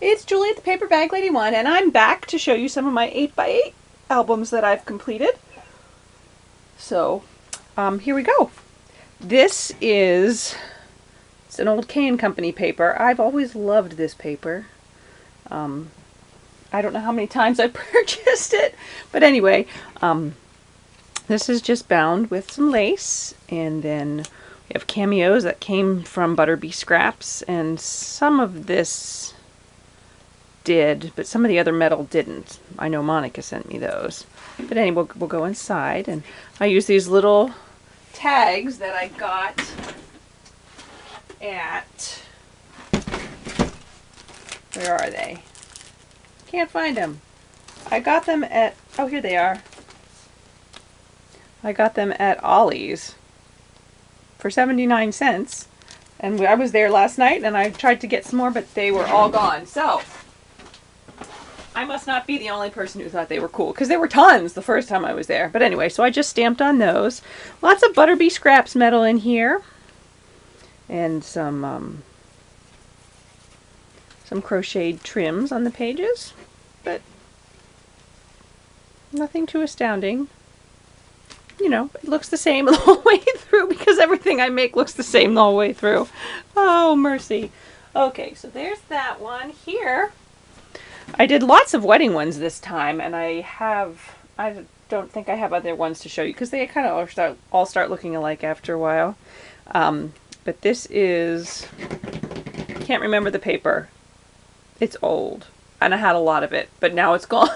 It's Juliet the Paper Bag Lady 1, and I'm back to show you some of my 8x8 albums that I've completed. So, here we go. This is it's an old K & Company paper. I've always loved this paper. I don't know how many times I purchased it, but anyway, this is just bound with some lace, and then we have cameos that came from Butterbee scraps, and some of this did, but some of the other metal didn't. I know Monica sent me those. But anyway, we'll go inside, and I use these little tags that I got at, where are they? Can't find them. I got them at, oh, here they are. I got them at Ollie's for 79 cents. And I was there last night, and I tried to get some more, but they were all gone. So, I must not be the only person who thought they were cool, because there were tons the first time I was there. But anyway, so I just stamped on those. Lots of Butterbee scraps metal in here, and some crocheted trims on the pages, but nothing too astounding. You know, it looks the same the whole way through, because everything I make looks the same the whole way through. Oh, mercy. Okay, so there's that one. Here, I did lots of wedding ones this time, and I don't think I have other ones to show you, because they kind of all start looking alike after a while. But this is, can't remember the paper. It's old, and I had a lot of it, but now it's gone.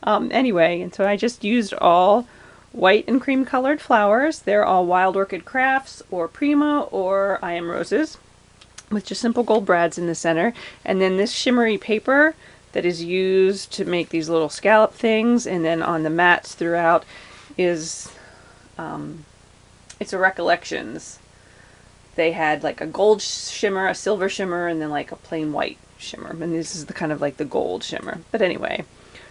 Anyway, and so I just used all white and cream colored flowers. They're all Wild Orchid Crafts or Prima or I Am Roses, with just simple gold brads in the center. And then this shimmery paper that is used to make these little scallop things, and then on the mats throughout is, it's a Recollections. They had like a gold shimmer, a silver shimmer, and then like a plain white shimmer. And this is the kind of like the gold shimmer. But anyway,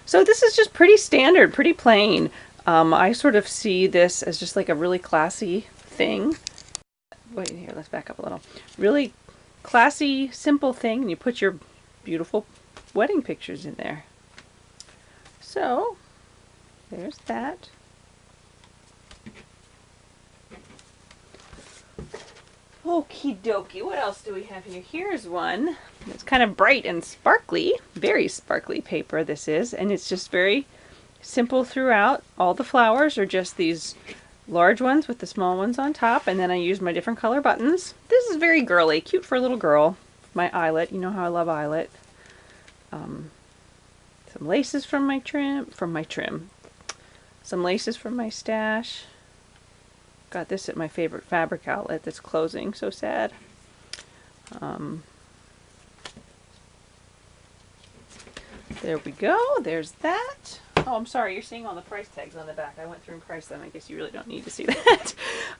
so this is just pretty standard, pretty plain. I sort of see this as just like a really classy thing. Wait, here, let's back up a little. Really classy, simple thing, and you put your beautiful wedding pictures in there. So, there's that. Okie dokie, what else do we have here? Here's one. It's kind of bright and sparkly, very sparkly paper this is, and it's just very simple throughout. All the flowers are just these large ones with the small ones on top, and then I use my different color buttons. This is very girly, cute for a little girl. My eyelet, you know how I love eyelet. Some laces from my trim. Some laces from my stash. Got this at my favorite fabric outlet that's closing, so sad. There we go, there's that. Oh, I'm sorry, you're seeing all the price tags on the back. I went through and priced them. I guess you really don't need to see that.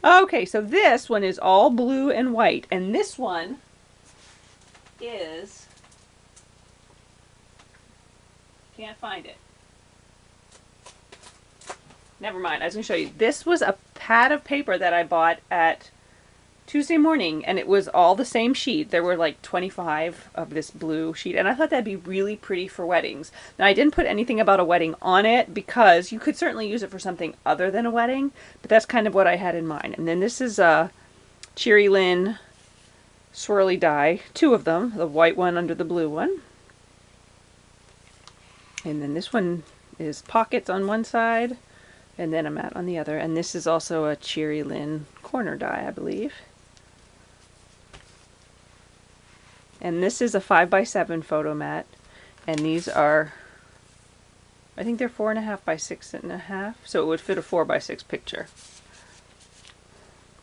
Okay, so this one is all blue and white, and this one is, can't find it. Never mind, I was going to show you. This was a pad of paper that I bought at Tuesday Morning, and it was all the same sheet. There were like 25 of this blue sheet, and I thought that'd be really pretty for weddings. Now, I didn't put anything about a wedding on it, because you could certainly use it for something other than a wedding, but that's kind of what I had in mind. And then this is a Cheery Lynn swirly die, two of them, the white one under the blue one. And then this one is pockets on one side, and then a mat on the other. And this is also a Cheery Lynn corner die, I believe. And this is a 5x7 photo mat. And these are, I think they're 4.5 by 6.5. So it would fit a 4x6 picture.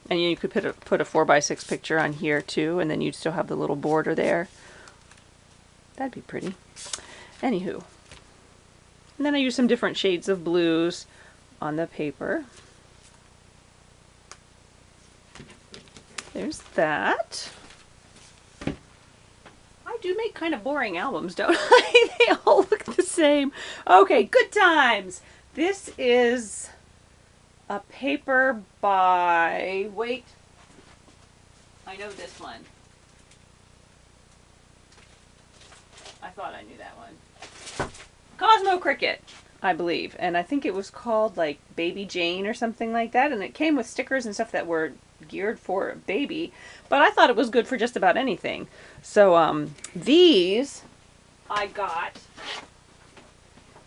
And you could put a 4x6 picture on here too, and then you'd still have the little border there. That'd be pretty. Anywho. And then I use some different shades of blues on the paper. There's that. I do make kind of boring albums, don't I? They all look the same. Okay, Good Times. This is a paper by, wait, I know this one. thought I knew that one. Cosmo Cricket, I believe. And I think it was called like Baby Jane or something like that. And it came with stickers and stuff that were geared for a baby. But I thought it was good for just about anything. So these I got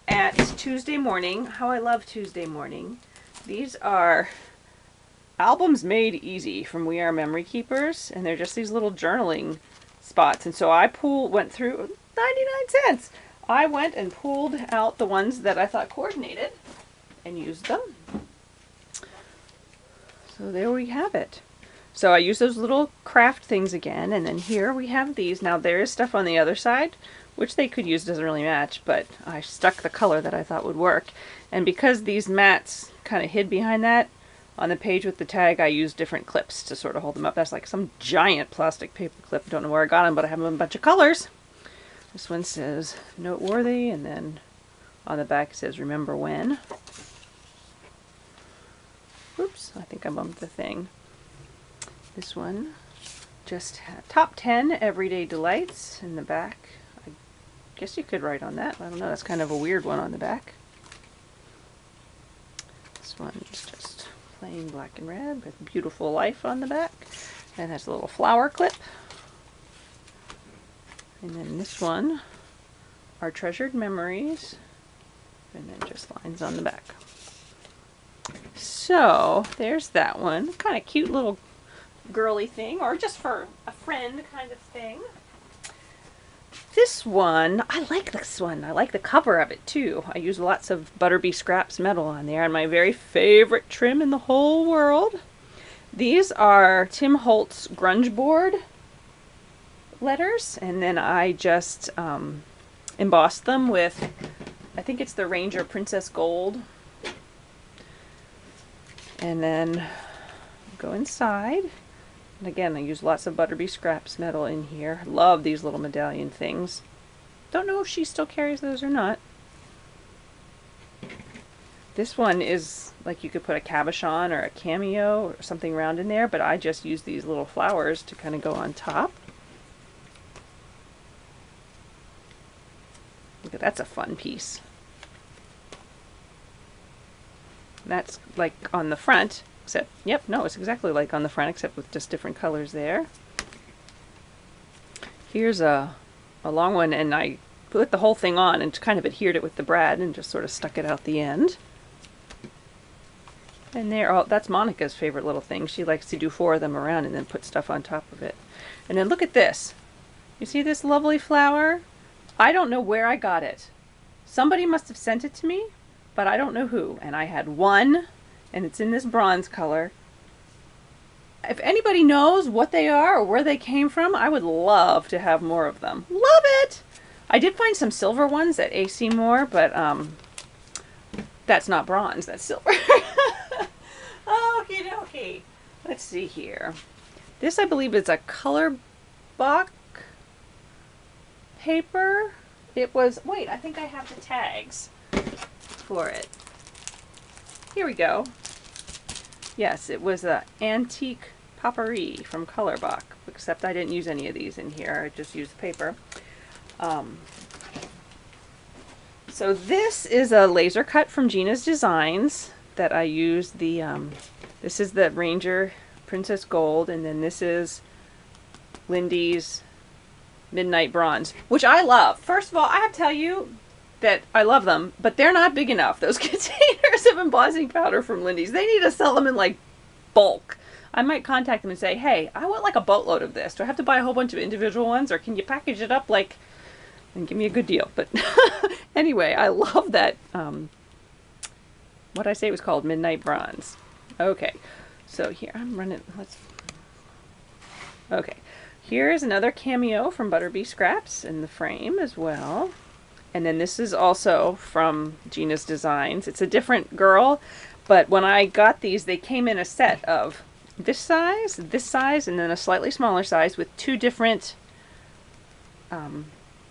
at Tuesday Morning. How I love Tuesday Morning. These are Albums Made Easy from We Are Memory Keepers. And they're just these little journaling spots. And so I went through 99 cents. I went and pulled out the ones that I thought coordinated and used them. So there we have it. So I used those little craft things again, and then here we have these. Now there is stuff on the other side, which they could use, doesn't really match, but I stuck the color that I thought would work. And because these mats kind of hid behind that, on the page with the tag, I used different clips to sort of hold them up. That's like some giant plastic paper clip. I don't know where I got them, but I have them in a bunch of colors. This one says Noteworthy, and then on the back it says Remember When. Oops, I think I bumped the thing. This one just had Top 10 Everyday Delights in the back. I guess you could write on that. I don't know, that's kind of a weird one on the back. This one's just plain black and red with Beautiful Life on the back. And has a little flower clip. And then this one, Our Treasured Memories, and then just lines on the back. So there's that one. Kind of cute little girly thing, or just for a friend kind of thing. This one, I like this one. I like the cover of it too. I use lots of Butterbee Scraps metal on there, and my very favorite trim in the whole world. These are Tim Holtz Grunge Board letters, and then I just embossed them with, I think it's the Ranger Princess Gold. And then go inside. And again, I use lots of Butterbee Scraps metal in here. Love these little medallion things. Don't know if she still carries those or not. This one is like you could put a cabochon or a cameo or something round in there, but I just use these little flowers to kind of go on top. Look at that's a fun piece. That's like on the front, except, yep, no, it's exactly like on the front, except with just different colors there. Here's a long one, and I put the whole thing on and kind of adhered it with the brad and just sort of stuck it out the end. And there, oh, that's Monica's favorite little thing. She likes to do 4 of them around and then put stuff on top of it. And then look at this. You see this lovely flower? I don't know where I got it. Somebody must have sent it to me, but I don't know who. And I had one, and it's in this bronze color. If anybody knows what they are or where they came from, I would love to have more of them. Love it! I did find some silver ones at AC Moore, but that's not bronze, that's silver. Okie dokie. Let's see here. This, I believe, is a color box paper. It was, wait, I think I have the tags for it. Here we go. Yes, it was a antique potpourri from Colorbach, except I didn't use any of these in here. I just used paper. So this is a laser cut from Gina's Designs that I used the, this is the Ranger Princess Gold, and then this is Lindy's Midnight Bronze, which I love. First of all, I have to tell you that I love them, but they're not big enough. Those containers of embossing powder from Lindy's, they need to sell them in like bulk. I might contact them and say, hey, I want like a boatload of this. Do I have to buy a whole bunch of individual ones, or can you package it up like and give me a good deal? But anyway, I love that. What I say it was called Midnight Bronze. Okay, so here I'm running. Okay, here's another cameo from Butterbee Scraps in the frame as well. And then this is also from Gina's Designs. It's a different girl, but when I got these, they came in a set of this size, and then a slightly smaller size with 2 different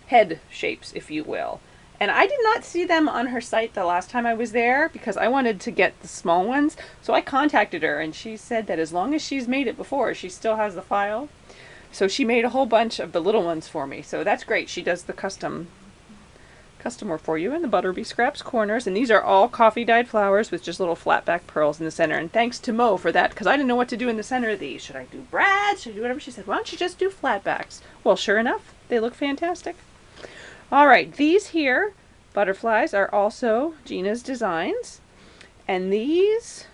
head shapes, if you will. And I did not see them on her site the last time I was there because I wanted to get the small ones. So I contacted her and she said that as long as she's made it before, she still has the file. So she made a whole bunch of the little ones for me. So that's great. She does the custom work for you. And the Butterbee Scraps corners. And these are all coffee dyed flowers with just little flat back pearls in the center. And thanks to Mo for that, because I didn't know what to do in the center of these. Should I do brads? Should I do whatever? She said, why don't you just do flat backs? Well, sure enough, they look fantastic. All right, these here butterflies are also Gina's designs. And these,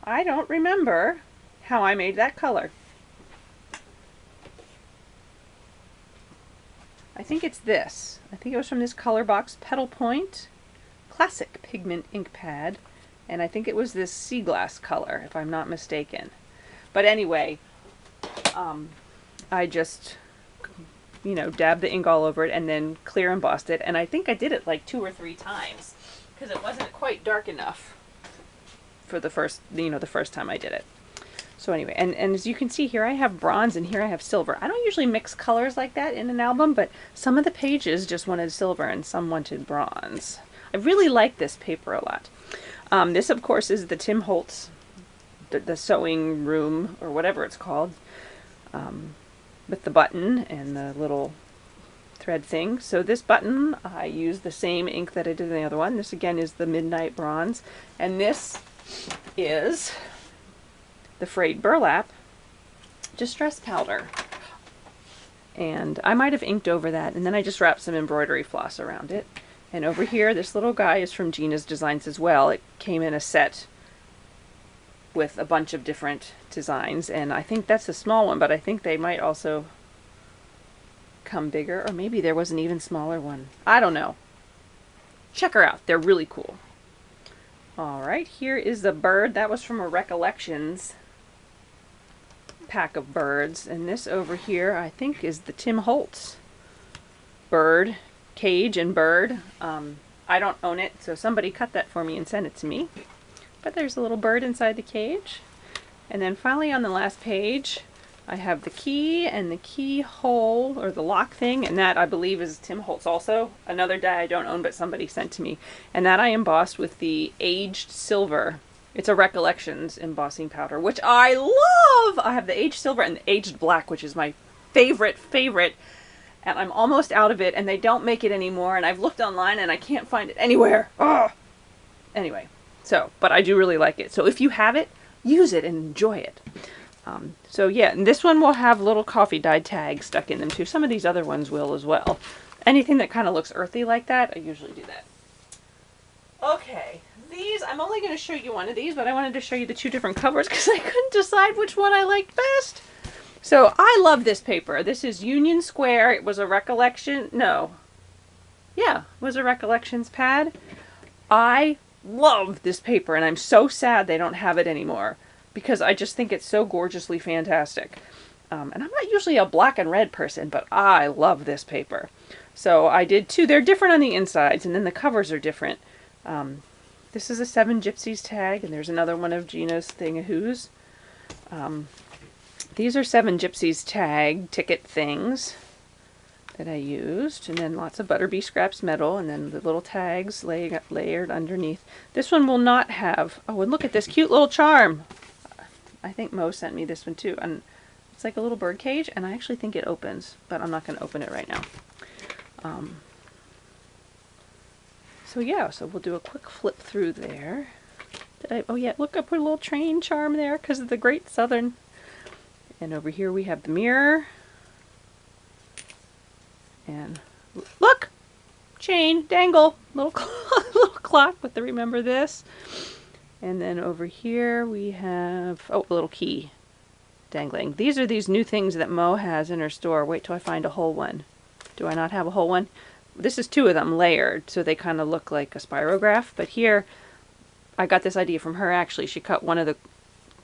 I don't remember how I made that color. I think it's this. I think it was from this Colorbox Petal Point Classic Pigment ink pad. And I think it was this sea glass color, if I'm not mistaken. But anyway, I just, you know, dabbed the ink all over it and then clear embossed it. And I think I did it like 2 or 3 times because it wasn't quite dark enough for the first, you know, the first time I did it. So anyway, and as you can see here, I have bronze and here I have silver. I don't usually mix colors like that in an album, but some of the pages just wanted silver and some wanted bronze. I really like this paper a lot. This, of course, is the Tim Holtz, the sewing room, or whatever it's called, with the button and the little thread thing. So this button, I used the same ink that I did in the other one. This, again, is the Midnight Bronze. And this is the frayed burlap distress powder, and I might have inked over that, and then I just wrapped some embroidery floss around it. And over here, this little guy is from Gina's Designs as well. It came in a set with a bunch of different designs, and I think that's a small one, but I think they might also come bigger, or maybe there was an even smaller one. I don't know. Check her out. They're really cool. All right, here is the bird. That was from a Recollections pack of birds. And this over here, I think, is the Tim Holtz bird, cage and bird. I don't own it, so somebody cut that for me and sent it to me. But there's a little bird inside the cage. And then finally on the last page, I have the key and the keyhole, or the lock thing, and that I believe is Tim Holtz also. Another die I don't own, but somebody sent to me. And that I embossed with the aged silver. It's a Recollections embossing powder, which I love! I have the aged silver and the aged black, which is my favorite. And I'm almost out of it, and they don't make it anymore, and I've looked online and I can't find it anywhere. Oh! Anyway, so, but I do really like it. So if you have it, use it and enjoy it. So yeah, and this one will have little coffee dyed tags stuck in them too. Some of these other ones will as well. Anything that kind of looks earthy like that, I usually do that. Okay, these, I'm only going to show you one of these, but I wanted to show you the 2 different covers because I couldn't decide which one I liked best. So I love this paper. This is Union Square. It was a Recollection, no. Yeah, it was a Recollections pad. I love this paper, and I'm so sad they don't have it anymore, because I just think it's so gorgeously fantastic. And I'm not usually a black and red person, but I love this paper. So I did 2. They're different on the insides, and then the covers are different. This is a 7 Gypsies tag, and there's another one of Gina's Thing-a-Who's. These are 7 Gypsies tag ticket things that I used, and then lots of Butterbee Scraps metal, and then the little tags layered underneath. This one will not have, oh, and look at this cute little charm. I think Mo sent me this one too, and it's like a little bird cage, and I actually think it opens, but I'm not going to open it right now. So yeah, so we'll do a quick flip through there. Oh yeah, look, I put a little train charm there because of the Great Southern. And over here we have the mirror. And look! Chain, dangle, little clock with the remember this. And then over here we have, oh, a little key dangling. These are these new things that Mo has in her store. Wait till I find a whole one. Do I not have a whole one? This is 2 of them layered, so they kind of look like a spirograph. But here, I got this idea from her actually. She cut one of the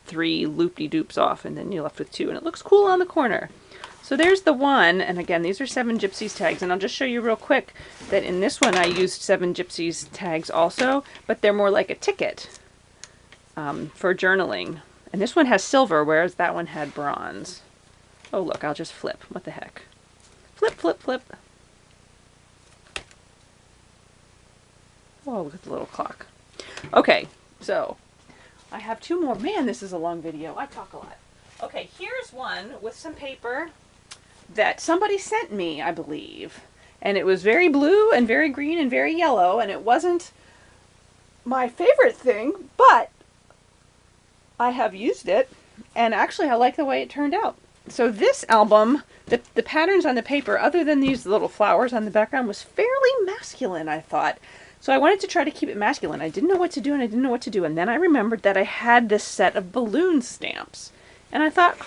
3 loop-de-doops off, and then you're left with 2, and it looks cool on the corner. So there's the one, and again, these are 7 Gypsies tags, and I'll just show you real quick that in this one I used 7 Gypsies tags also, but they're more like a ticket for journaling. And this one has silver, whereas that one had bronze. Oh look, I'll just flip. What the heck? Flip, flip, flip. Oh, look at the little clock. Okay, so I have 2 more. Man, this is a long video. I talk a lot. Okay, here's one with some paper that somebody sent me, I believe. And it was very blue and very green and very yellow, and it wasn't my favorite thing, but I have used it, and actually I like the way it turned out. So this album, the patterns on the paper, other than these little flowers on the background, was fairly masculine, I thought. So I wanted to try to keep it masculine. I didn't know what to do, and I didn't know what to do. And then I remembered that I had this set of balloon stamps. And I thought,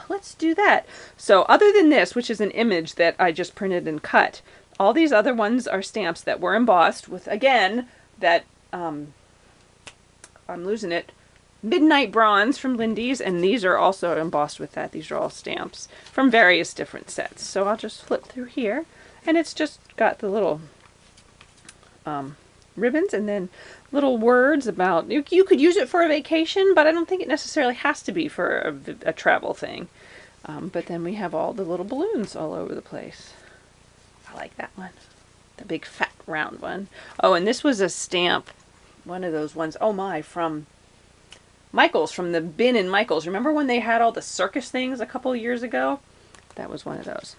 let's do that. So other than this, which is an image that I just printed and cut, all these other ones are stamps that were embossed with, again, that, I'm losing it, Midnight Bronze from Lindy's, and these are also embossed with that. These are all stamps from various different sets. So I'll just flip through here, and it's just got the little ribbons and then little words about, you could use it for a vacation, but I don't think it necessarily has to be for a travel thing. But then we have all the little balloons all over the place. I like that one. The big fat round one. Oh, and this was a stamp, one of those ones, oh my, from Michael's, from the bin in Michael's. Remember when they had all the circus things a couple years ago? That was one of those.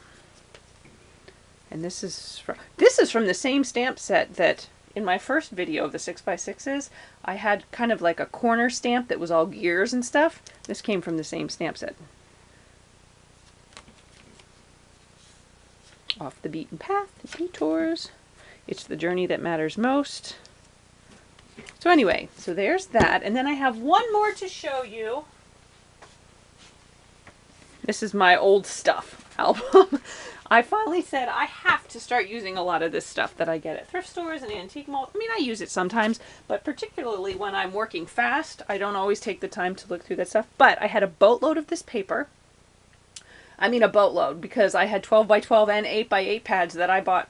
And this is from the same stamp set that in my first video of the 6x6s, I had kind of like a corner stamp that was all gears and stuff. This came from the same stamp set. Off the beaten path, detours. It's the journey that matters most. So anyway, so there's that. And then I have one more to show you. This is my old stuff album. I finally said I have to start using a lot of this stuff that I get at thrift stores and antique malls. I mean, I use it sometimes, but particularly when I'm working fast, I don't always take the time to look through that stuff. But I had a boatload of this paper. I mean a boatload, because I had 12 by 12 and 8 by 8 pads that I bought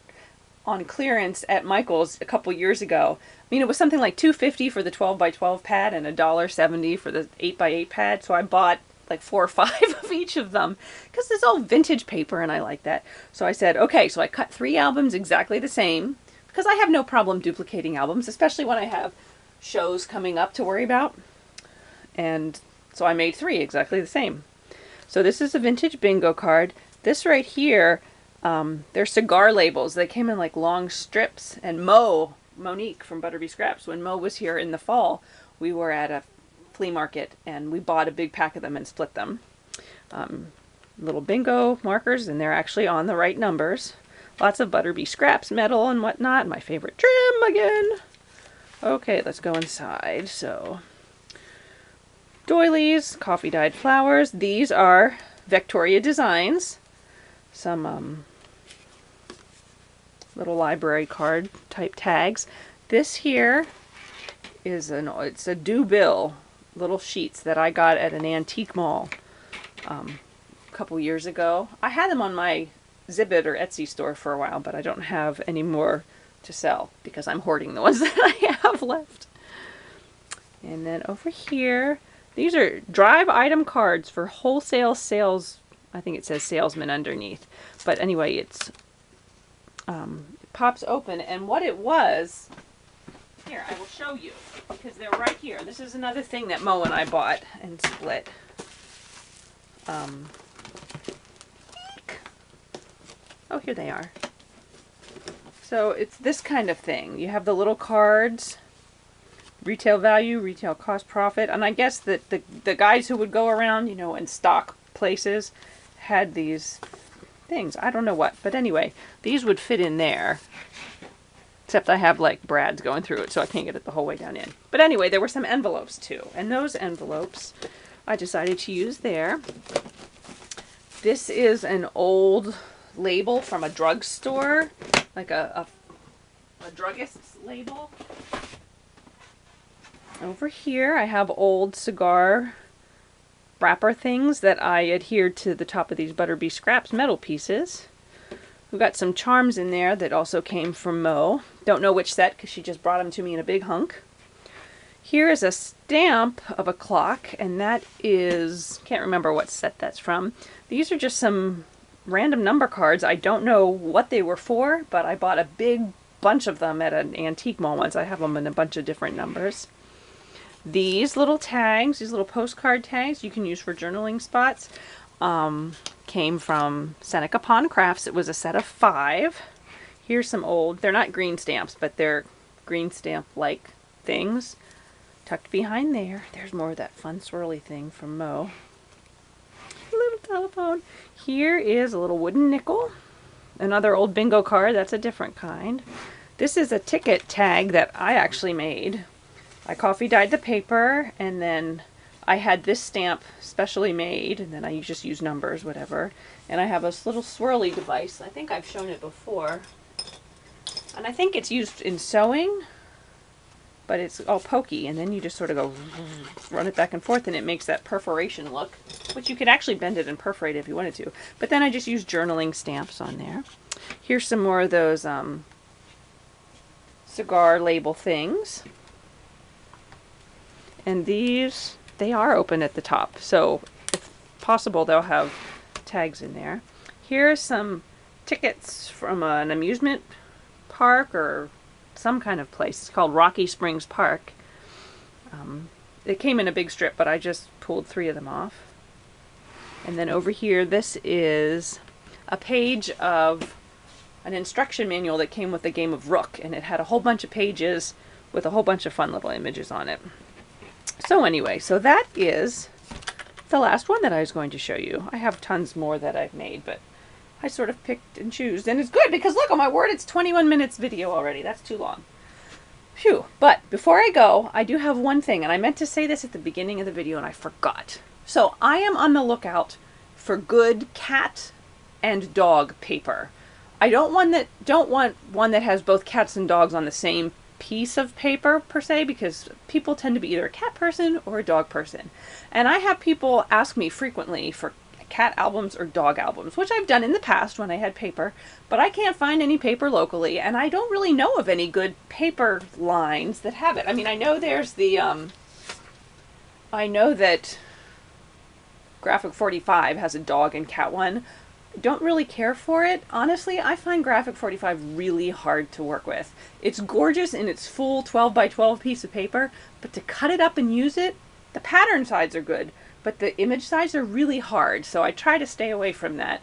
on clearance at Michael's a couple years ago. I mean, it was something like $2.50 for the 12 by 12 pad and $1.70 for the 8 by 8 pad. So I bought like 4 or 5 of each of them because it's all vintage paper and I like that. So I said, okay, so I cut 3 albums exactly the same because I have no problem duplicating albums, especially when I have shows coming up to worry about. And so I made 3 exactly the same. So this is a vintage bingo card. This right here, they're cigar labels. They came in like long strips. And Monique from Butterbee Scraps, when Mo was here in the fall, we were at a flea market and we bought a big pack of them and split them. Little bingo markers, and they're actually on the right numbers. Lots of Butterbee Scraps metal and whatnot. My favorite trim again. Okay, let's go inside. So, doilies, coffee dyed flowers. These are Victoria Designs. Some little library card type tags. This here is it's a do bill little sheets that I got at an antique mall a couple years ago. I had them on my Zibbit or Etsy store for a while, but I don't have any more to sell because I'm hoarding the ones that I have left. And then over here, these are drive item cards for wholesale sales. I think it says salesman underneath. But anyway, it pops open. And what it was, here, I will show you because they're right here. This is another thing that Mo and I bought and split. Oh, here they are. So it's this kind of thing. You have the little cards, retail value, retail cost, profit, and I guess that the guys who would go around, you know, and stock places had these things. I don't know what, but anyway, these would fit in there. Except I have like brads going through it, so I can't get it the whole way down in. But anyway, there were some envelopes too, and those envelopes I decided to use there. This is an old label from a drugstore, like a druggist's label. Over here I have old cigar wrapper things that I adhered to the top of these Butterbee Scraps metal pieces. We've got some charms in there that also came from Mo. Don't know which set because she just brought them to me in a big hunk. Here is a stamp of a clock, and that is, can't remember what set that's from. These are just some random number cards. I don't know what they were for, but I bought a big bunch of them at an antique mall once. I have them in a bunch of different numbers. These little tags, these little postcard tags you can use for journaling spots, came from Seneca Pond Crafts. It was a set of 5. Here's some old, they're not green stamps, but they're green stamp-like things. Tucked behind there, there's more of that fun swirly thing from Mo. Little telephone. Here is a little wooden nickel. Another old bingo card, that's a different kind. This is a ticket tag that I actually made. I coffee dyed the paper, and then I had this stamp specially made, and then I just use numbers, whatever. And I have this little swirly device. I think I've shown it before. And I think it's used in sewing, but it's all pokey, and then you just sort of go run it back and forth, and it makes that perforation look, which you could actually bend it and perforate if you wanted to. But then I just use journaling stamps on there. Here's some more of those cigar label things. And these, they are open at the top, so if possible they'll have tags in there. Here are some tickets from an amusement park or some kind of place. It's called Rocky Springs Park. It came in a big strip, but I just pulled 3 of them off. And then over here, this is a page of an instruction manual that came with the game of Rook, and it had a whole bunch of pages with a whole bunch of fun little images on it. So anyway, so that is the last one that I was going to show you. I have tons more that I've made, but I sort of picked and choose. And it's good because look, on my word, it's 21 minutes video already. That's too long. Phew. But before I go, I do have one thing, and I meant to say this at the beginning of the video and I forgot. So I am on the lookout for good cat and dog paper. I don't want one that has both cats and dogs on the same piece of paper per se, because people tend to be either a cat person or a dog person. And I have people ask me frequently for cat albums or dog albums, which I've done in the past when I had paper, but I can't find any paper locally, and I don't really know of any good paper lines that have it. I mean, I know there's the, I know that Graphic 45 has a dog and cat one. Don't really care for it. Honestly, I find Graphic 45 really hard to work with. It's gorgeous in its full 12 by 12 piece of paper, but to cut it up and use it, the pattern sides are good, but the image sides are really hard, so I try to stay away from that.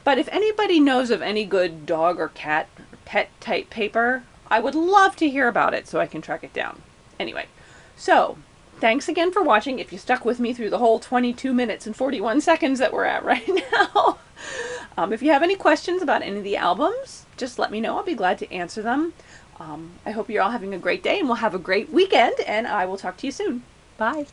But if anybody knows of any good dog or cat or pet type paper, I would love to hear about it so I can track it down. Anyway, so thanks again for watching. If you stuck with me through the whole 22 minutes and 41 seconds that we're at right now. If you have any questions about any of the albums, just let me know. I'll be glad to answer them. I hope you're all having a great day, and we'll have a great weekend, and I will talk to you soon. Bye.